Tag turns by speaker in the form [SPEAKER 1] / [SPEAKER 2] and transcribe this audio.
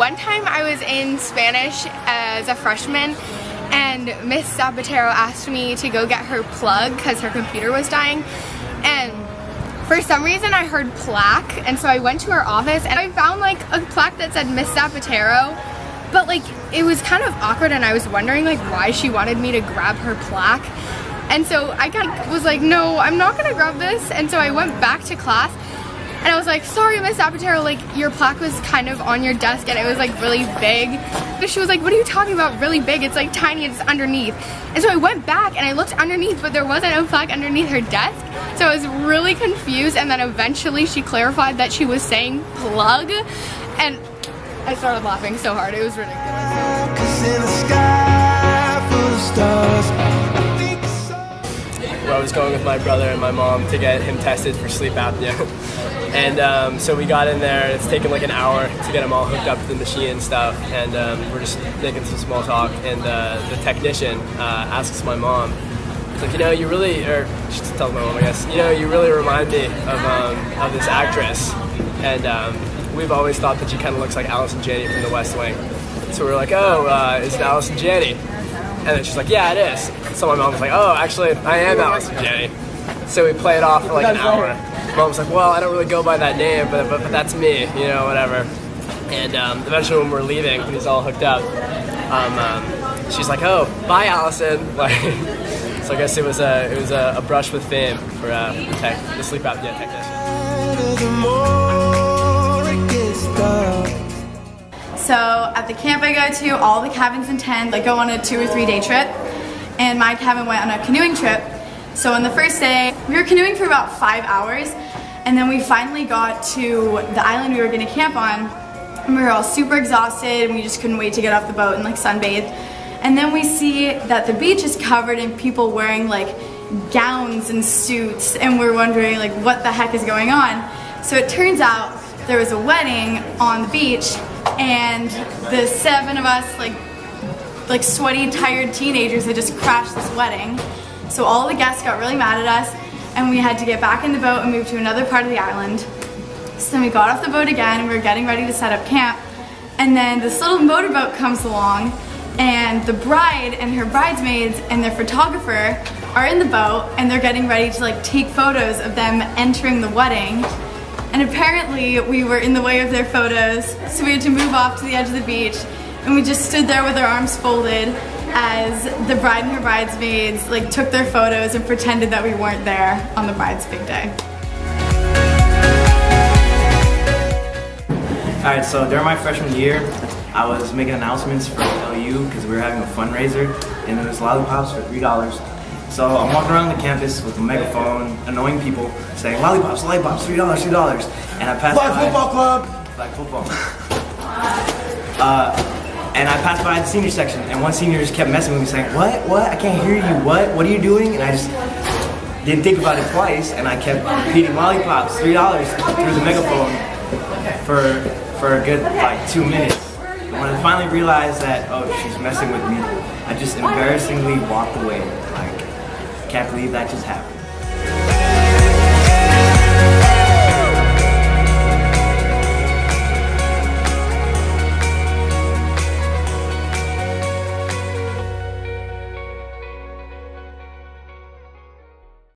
[SPEAKER 1] one time I was in Spanish as a freshman and Miss Zapatero asked me to go get her plug because her computer was dying, and for some reason I heard plaque, and so I went to her office and I found like a plaque that said Miss Zapatero, but like it was kind of awkward and I was wondering like why she wanted me to grab her plaque. And so I kind of was like, no, I'm not gonna grab this. And so I went back to class and I was like, sorry, Miss Zapatero, like your plaque was kind of on your desk and it was like really big. But she was like, what are you talking about, really big? It's like tiny, it's underneath. And so I went back and I looked underneath, but there wasn't a plaque underneath her desk. So I was really confused, and then eventually she clarified that she was saying plug, and I started laughing so hard, it was ridiculous.
[SPEAKER 2] I was going with my brother and my mom to get him tested for sleep apnea. And so we got in there, it's taken like an hour to get him all hooked up to the machine and stuff, and we're just making some small talk, and the technician asks my mom, he's like, you know, you really, or she tells my mom, I guess, you know, you really remind me of this actress, and we've always thought that she kind of looks like Allison Janney from The West Wing. So we're like, oh, is it Allison Janney? And then she's like, yeah, it is. So my mom was like, oh, actually, I am Allison Janney. So we play it off for like an hour. Mom was like, well, I don't really go by that name, but that's me, you know, whatever. And eventually when we're leaving, when he's all hooked up, she's like, oh, bye, Allison. Like, so I guess it was a brush with fame for the sleep apnea technician.
[SPEAKER 3] So at the camp I go to, all the cabins in 10 like go on a 2 or 3 day trip, and my cabin went on a canoeing trip. So on the first day, we were canoeing for about 5 hours, and then we finally got to the island we were gonna camp on, and we were all super exhausted, and we just couldn't wait to get off the boat and like sunbathe. And then we see that the beach is covered in people wearing like gowns and suits, and we're wondering like what the heck is going on. So it turns out there was a wedding on the beach, and the 7 of us like sweaty, tired teenagers had just crashed this wedding. So all the guests got really mad at us, and we had to get back in the boat and move to another part of the island. So then we got off the boat again, and we were getting ready to set up camp, and then this little motorboat comes along, and the bride and her bridesmaids and their photographer are in the boat, and they're getting ready to like take photos of them entering the wedding. And apparently we were in the way of their photos, so we had to move off to the edge of the beach, and we just stood there with our arms folded as the bride and her bridesmaids like took their photos and pretended that we weren't there on the bride's big day.
[SPEAKER 4] Alright, so during my freshman year, I was making announcements for LU because we were having a fundraiser, and it was lollipops for $3. So I'm walking around the campus with a megaphone, annoying people, saying lollipops, lollipops, $3, $3. And I passed
[SPEAKER 5] Black Football Club!
[SPEAKER 4] Black football. And I passed by the senior section, and one senior just kept messing with me, saying, what, I can't hear you, what are you doing? And I just didn't think about it twice, and I kept repeating lollipops, $3 through the megaphone for a good like 2 minutes. And when I finally realized that, oh, she's messing with me, I just embarrassingly walked away. Like, can't believe that just happened.